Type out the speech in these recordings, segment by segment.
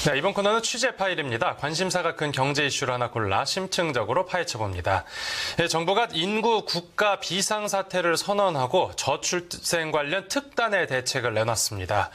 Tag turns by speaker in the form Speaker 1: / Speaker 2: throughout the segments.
Speaker 1: 네, 이번 코너는 취재 파일입니다. 관심사가 큰 경제 이슈를 하나 골라 심층적으로 파헤쳐봅니다. 네, 정부가 인구 국가 비상사태를 선언하고 저출생 관련 특단의 대책을 내놨습니다.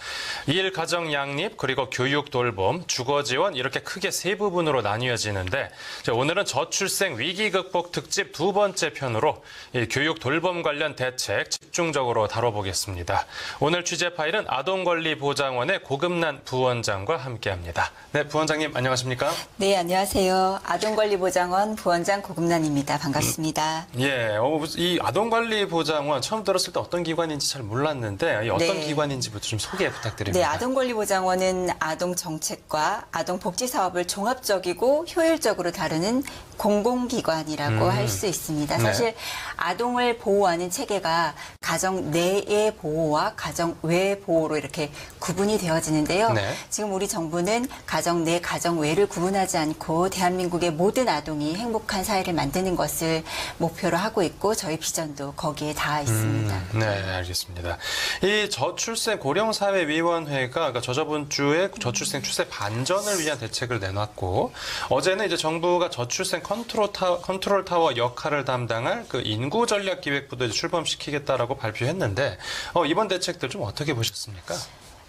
Speaker 1: 일 가정 양립, 그리고 교육 돌봄, 주거 지원 이렇게 크게 세 부분으로 나뉘어지는데 오늘은 저출생 위기 극복 특집 두 번째 편으로 이 교육 돌봄 관련 대책 집중적으로 다뤄보겠습니다. 오늘 취재 파일은 아동권리보장원의 고금란 부원장과 함께합니다. 네, 부원장님 안녕하십니까?
Speaker 2: 네, 안녕하세요. 아동권리보장원 부원장 고금란입니다. 반갑습니다.
Speaker 1: 예, 이 아동권리보장원 처음 들었을 때 어떤 기관인지 잘 몰랐는데 어떤 기관인지부터 좀 소개 부탁드립니다.
Speaker 2: 네, 아동권리보장원은 아동정책과 아동복지사업을 종합적이고 효율적으로 다루는 공공기관이라고 할 수 있습니다. 사실 아동을 보호하는 체계가 가정 내의 보호와 가정 외의 보호로 이렇게 구분이 되어지는데요.
Speaker 1: 네.
Speaker 2: 지금 우리 정부는 가정 내, 가정 외를 구분하지 않고 대한민국의 모든 아동이 행복한 사회를 만드는 것을 목표로 하고 있고 저희 비전도 거기에 닿아 있습니다.
Speaker 1: 네, 알겠습니다. 이 저출생 고령사회위원회가 그러니까 저번 주에 저출생 추세 반전을 위한 대책을 내놨고 어제는 이제 정부가 저출생 컨트롤 타워 역할을 담당할 그 인구 전략 기획부도 출범시키겠다라고 발표했는데 이번 대책들 좀 어떻게 보셨습니까?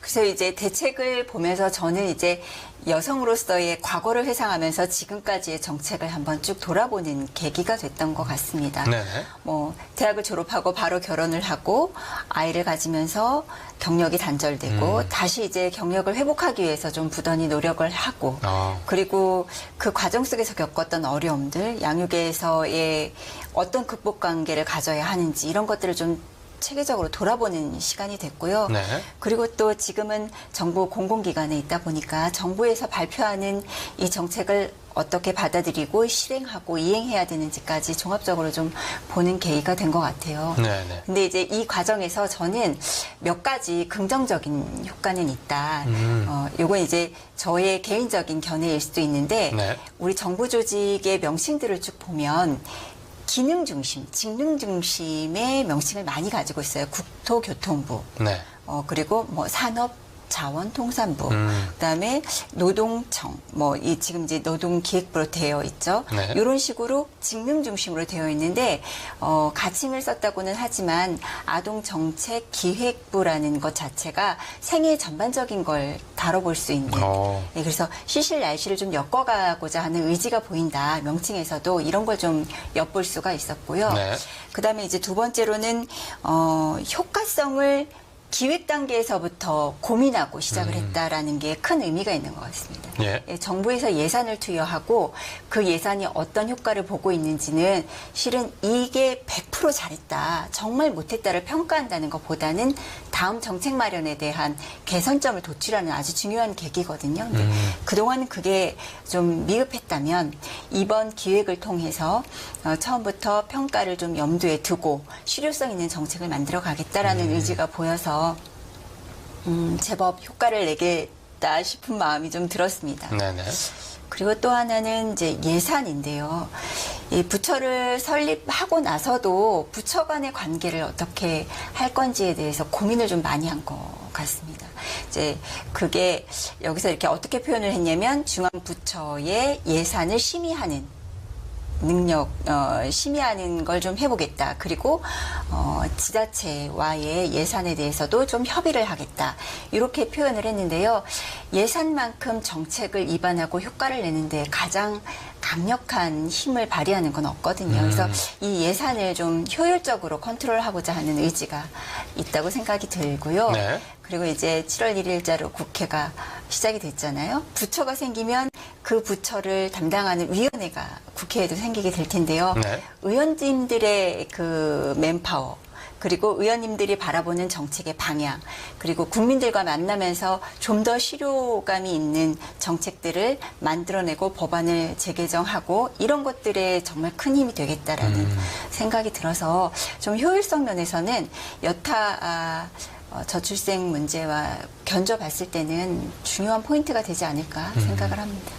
Speaker 2: 그래서 이제 대책을 보면서 저는 이제 여성으로서의 과거를 회상하면서 지금까지의 정책을 한번 쭉 돌아보는 계기가 됐던 것 같습니다.
Speaker 1: 네.
Speaker 2: 대학을 졸업하고 바로 결혼을 하고 아이를 가지면서 경력이 단절되고 다시 이제 경력을 회복하기 위해서 좀 부단히 노력을 하고 그리고 그 과정 속에서 겪었던 어려움들, 양육에서의 어떤 극복 관계를 가져야 하는지 이런 것들을 좀 체계적으로 돌아보는 시간이 됐고요.
Speaker 1: 네.
Speaker 2: 그리고 또 지금은 정부 공공기관에 있다 보니까 정부에서 발표하는 이 정책을 어떻게 받아들이고 실행하고 이행해야 되는지까지 종합적으로 좀 보는 계기가 된 것 같아요.
Speaker 1: 네.
Speaker 2: 근데 이제 이 과정에서 저는 몇 가지 긍정적인 효과는 있다. 요건 이제 저의 개인적인 견해일 수도 있는데 우리 정부 조직의 명칭들을 쭉 보면 기능 중심, 직능 중심의 명칭을 많이 가지고 있어요. 국토교통부, 그리고 산업, 자원통산부, 그다음에 노동청, 지금 이제 노동기획부로 되어 있죠. 이런 식으로 직능 중심으로 되어 있는데 가칭을 썼다고는 하지만 아동정책기획부라는 것 자체가 생애 전반적인 걸 다뤄볼 수 있는. 그래서 시실날실을 좀 엮어가고자 하는 의지가 보인다. 명칭에서도 이런 걸 좀 엿볼 수가 있었고요. 그다음에 이제 두 번째로는 효과성을 기획 단계에서부터 고민하고 시작을 했다라는 게 큰 의미가 있는 것 같습니다. 정부에서 예산을 투여하고 그 예산이 어떤 효과를 보고 있는지는 실은 이게 100% 잘했다, 정말 못했다를 평가한다는 것보다는 다음 정책 마련에 대한 개선점을 도출하는 아주 중요한 계기거든요. 근데 그동안 그게 좀 미흡했다면 이번 기획을 통해서 처음부터 평가를 좀 염두에 두고 실효성 있는 정책을 만들어 가겠다라는 의지가 보여서 제법 효과를 내겠다 싶은 마음이 좀 들었습니다. 그리고 또 하나는 이제 예산인데요. 이 부처를 설립하고 나서도 부처 간의 관계를 어떻게 할 건지에 대해서 고민을 좀 많이 한 것 같습니다. 이제 그게 여기서 이렇게 어떻게 표현을 했냐면 중앙부처의 예산을 심의하는 능력, 심의하는 걸 좀 해보겠다. 그리고 지자체와의 예산에 대해서도 좀 협의를 하겠다. 이렇게 표현을 했는데요. 예산만큼 정책을 입안하고 효과를 내는데 가장 강력한 힘을 발휘하는 건 없거든요. 그래서 이 예산을 좀 효율적으로 컨트롤하고자 하는 의지가 있다고 생각이 들고요. 그리고 이제 7월 1일자로 국회가 시작이 됐잖아요. 부처가 생기면 그 부처를 담당하는 위원회가 국회에도 생기게 될 텐데요. 의원님들의 그 맨파워, 그리고 의원님들이 바라보는 정책의 방향, 그리고 국민들과 만나면서 좀 더 실효감이 있는 정책들을 만들어내고 법안을 재개정하고 이런 것들에 정말 큰 힘이 되겠다라는 생각이 들어서 좀 효율성 면에서는 여타 저출생 문제와 견줘봤을 때는 중요한 포인트가 되지 않을까 생각을 합니다.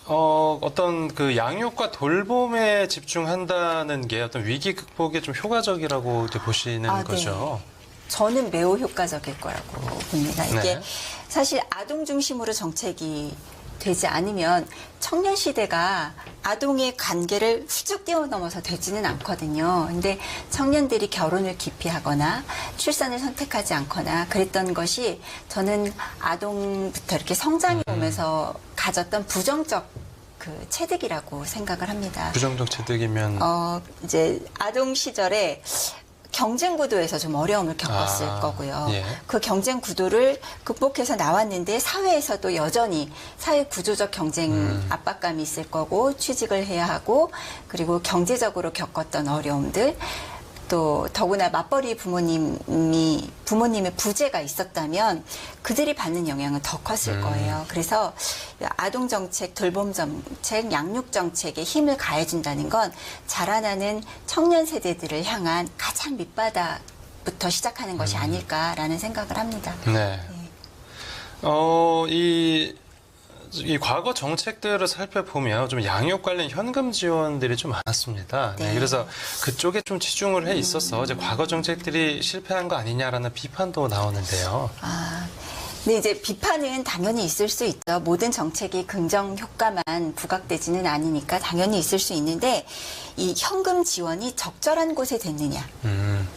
Speaker 1: 어떤 그 양육과 돌봄에 집중한다는 게 어떤 위기 극복에 좀 효과적이라고 보시는 거죠?
Speaker 2: 저는 매우 효과적일 거라고 봅니다. 이게
Speaker 1: 네.
Speaker 2: 사실 아동 중심으로 정책이 되지 않으면 청년 시대가 아동의 관계를 훌쩍 뛰어넘어서 되지는 않거든요. 근데 청년들이 결혼을 기피하거나 출산을 선택하지 않거나 그랬던 것이 저는 아동부터 이렇게 성장해 오면서 가졌던 부정적 그 체득이라고 생각을 합니다.
Speaker 1: 부정적 체득이면
Speaker 2: 이제 아동 시절에 경쟁 구도에서 좀 어려움을 겪었을 거고요.
Speaker 1: 예.
Speaker 2: 그 경쟁 구도를 극복해서 나왔는데 사회에서도 여전히 사회 구조적 경쟁 압박감이 있을 거고 취직을 해야 하고 그리고 경제적으로 겪었던 어려움들 또 더구나 맞벌이 부모님의 부재가 있었다면 그들이 받는 영향은 더 컸을 거예요. 그래서 아동 정책, 돌봄 정책, 양육 정책에 힘을 가해준다는 건 자라나는 청년 세대들을 향한 가장 밑바닥부터 시작하는 것이 아닐까라는 생각을 합니다.
Speaker 1: 네. 이 과거 정책들을 살펴보면 좀 양육 관련 현금 지원들이 좀 많았습니다. 네.
Speaker 2: 네.
Speaker 1: 그래서 그쪽에 좀 치중을 해 있어서 이제 과거 정책들이 실패한 거 아니냐라는 비판도 나오는데요.
Speaker 2: 근데 이제 비판은 당연히 있을 수 있죠. 모든 정책이 긍정 효과만 부각되지는 않으니까 당연히 있을 수 있는데 이 현금 지원이 적절한 곳에 됐느냐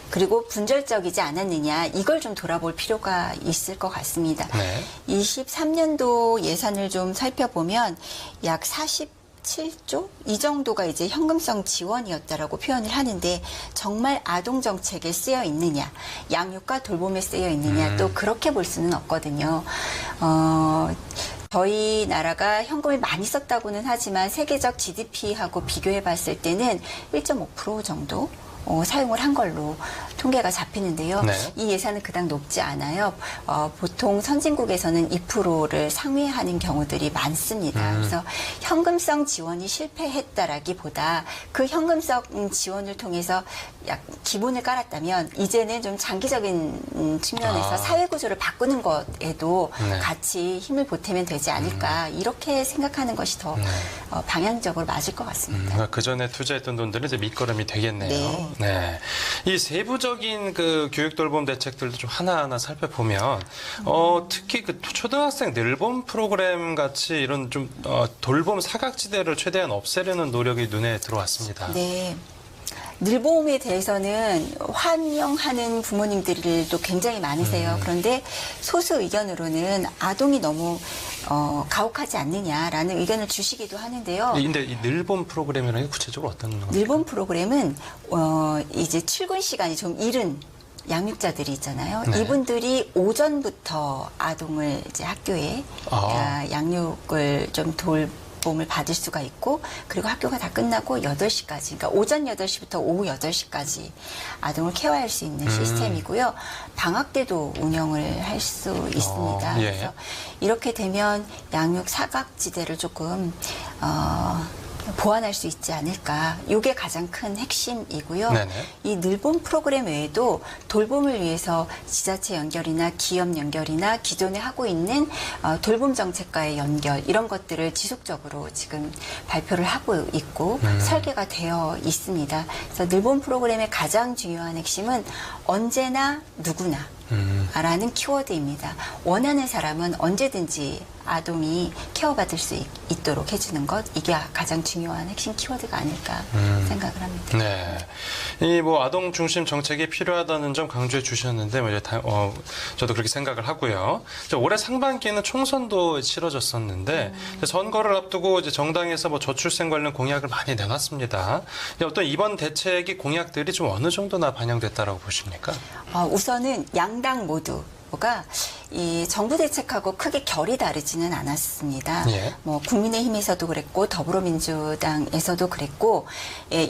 Speaker 2: 그리고 분절적이지 않았느냐 이걸 좀 돌아볼 필요가 있을 것 같습니다.
Speaker 1: 네.
Speaker 2: 23년도 예산을 좀 살펴보면 약 47조? 이 정도가 이제 현금성 지원이었다라고 표현을 하는데 정말 아동 정책에 쓰여 있느냐, 양육과 돌봄에 쓰여 있느냐 또 그렇게 볼 수는 없거든요. 저희 나라가 현금을 많이 썼다고는 하지만 세계적 GDP하고 비교해 봤을 때는 1.5% 정도 사용을 한 걸로 통계가 잡히는데요.
Speaker 1: 네.
Speaker 2: 이 예산은 그닥 높지 않아요. 보통 선진국에서는 2%를 상회하는 경우들이 많습니다. 그래서 현금성 지원이 실패했다라기보다 그 현금성 지원을 통해서 약 기본을 깔았다면 이제는 좀 장기적인 측면에서 사회 구조를 바꾸는 것에도
Speaker 1: 네.
Speaker 2: 같이 힘을 보태면 되지 않을까 이렇게 생각하는 것이 더 방향적으로 맞을 것 같습니다.
Speaker 1: 그 전에 투자했던 돈들은 이제 밑거름이 되겠네요. 네. 이 세부적인 그 교육 돌봄 대책들도 좀 하나하나 살펴보면 특히 그 초등학생 늘봄 프로그램 같이 이런 좀 돌봄 사각지대를 최대한 없애려는 노력이 눈에 들어왔습니다.
Speaker 2: 네. 늘보험에 대해서는 환영하는 부모님들도 굉장히 많으세요. 그런데 소수 의견으로는 아동이 너무 가혹하지 않느냐라는 의견을 주시기도 하는데요.
Speaker 1: 근데 이 늘봄 프로그램이라는 게 구체적으로 어떤 건가요?
Speaker 2: 늘봄 프로그램은 이제 출근 시간이 좀 이른 양육자들이 있잖아요.
Speaker 1: 네.
Speaker 2: 이분들이 오전부터 아동을 이제 학교에 양육을 좀 돌봄을 받을 수가 있고 그리고 학교가 다 끝나고 8시까지 그러니까 오전 8시부터 오후 8시까지 아동을 케어할 수 있는 시스템이고요. 방학 때도 운영을 할 수 있습니다.
Speaker 1: 예.
Speaker 2: 그래서 이렇게 되면 양육 사각지대를 조금 보완할 수 있지 않을까. 이게 가장 큰 핵심이고요.
Speaker 1: 네네.
Speaker 2: 이 늘봄 프로그램 외에도 돌봄을 위해서 지자체 연결이나 기업 연결이나 기존에 하고 있는 돌봄 정책과의 연결 이런 것들을 지속적으로 지금 발표를 하고 있고 설계가 되어 있습니다. 그래서 늘봄 프로그램의 가장 중요한 핵심은 언제나 누구나 라는 키워드입니다. 원하는 사람은 언제든지 아동이 케어받을 수 있도록 해주는 것 이게 가장 중요한 핵심 키워드가 아닐까 생각을 합니다.
Speaker 1: 네, 이 뭐 아동 중심 정책이 필요하다는 점 강조해 주셨는데 뭐 이제 저도 그렇게 생각을 하고요. 올해 상반기에는 총선도 치러졌었는데 선거를 앞두고 이제 정당에서 뭐 저출생 관련 공약을 많이 내놨습니다. 어떤 이번 대책이 공약들이 좀 어느 정도나 반영됐다라고 보십니까?
Speaker 2: 우선은 양당 모두가 이 정부 대책하고 크게 결이 다르지는 않았습니다.
Speaker 1: 예.
Speaker 2: 뭐 국민의힘에서도 그랬고 더불어민주당에서도 그랬고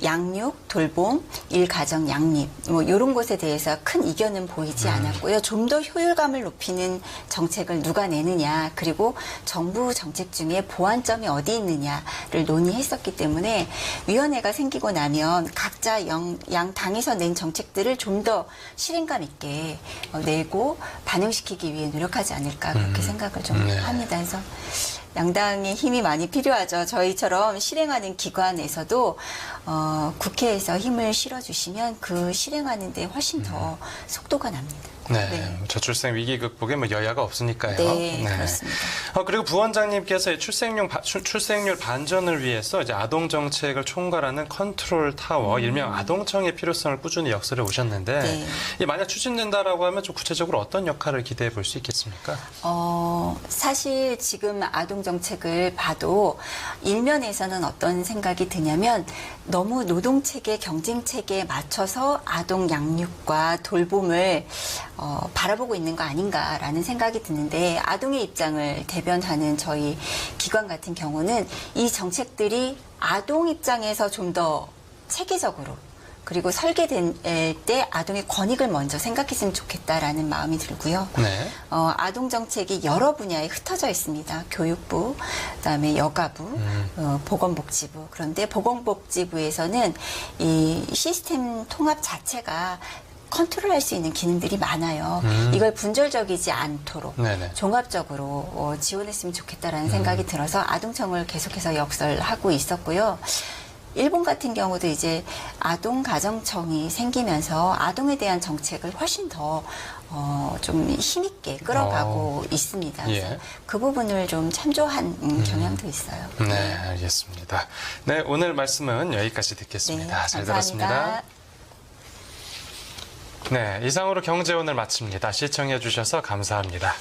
Speaker 2: 양육, 돌봄, 일가정 양립 뭐 이런 것에 대해서 큰 이견은 보이지 않았고요. 좀 더 효율감을 높이는 정책을 누가 내느냐 그리고 정부 정책 중에 보완점이 어디 있느냐를 논의했었기 때문에 위원회가 생기고 나면 각자 양 당에서 낸 정책들을 좀 더 실행감 있게 내고 반영시키기 위해 노력하지 않을까 그렇게 생각을 좀 합니다. 그래서 양당의 힘이 많이 필요하죠. 저희처럼 실행하는 기관에서도 국회에서 힘을 실어주시면 그 실행하는 데 훨씬 더 속도가 납니다.
Speaker 1: 네,
Speaker 2: 네.
Speaker 1: 저출생 위기 극복에 뭐 여야가 없으니까요.
Speaker 2: 네, 그렇습니다.
Speaker 1: 그리고 부원장님께서 출생률 반전을 위해서 이제 아동 정책을 총괄하는 컨트롤 타워, 일명 아동청의 필요성을 꾸준히 역설해 오셨는데,
Speaker 2: 네.
Speaker 1: 이 만약 추진된다라고 하면 좀 구체적으로 어떤 역할을 기대해 볼 수 있겠습니까?
Speaker 2: 사실 지금 아동 정책을 봐도 일면에서는 어떤 생각이 드냐면 너무 노동 체계, 경쟁 체계에 맞춰서 아동 양육과 돌봄을 바라보고 있는 거 아닌가라는 생각이 드는데, 아동의 입장을 대변하는 저희 기관 같은 경우는 이 정책들이 아동 입장에서 좀 더 체계적으로 그리고 설계될 때 아동의 권익을 먼저 생각했으면 좋겠다라는 마음이 들고요.
Speaker 1: 네.
Speaker 2: 아동 정책이 여러 분야에 흩어져 있습니다. 교육부, 그다음에 여가부, 보건복지부. 그런데 보건복지부에서는 이 시스템 통합 자체가 컨트롤할 수 있는 기능들이 많아요. 이걸 분절적이지 않도록
Speaker 1: 네네.
Speaker 2: 종합적으로 지원했으면 좋겠다라는 생각이 들어서 아동청을 계속해서 역설하고 있었고요. 일본 같은 경우도 이제 아동가정청이 생기면서 아동에 대한 정책을 훨씬 더 좀 힘있게 끌어가고 있습니다. 그래서
Speaker 1: 예.
Speaker 2: 그 부분을 좀 참조한 경향도 있어요.
Speaker 1: 네, 알겠습니다. 네, 오늘 말씀은 여기까지 듣겠습니다.
Speaker 2: 네,
Speaker 1: 잘
Speaker 2: 감사합니다.
Speaker 1: 들었습니다. 네, 이상으로 경제 오늘 마칩니다. 시청해 주셔서 감사합니다.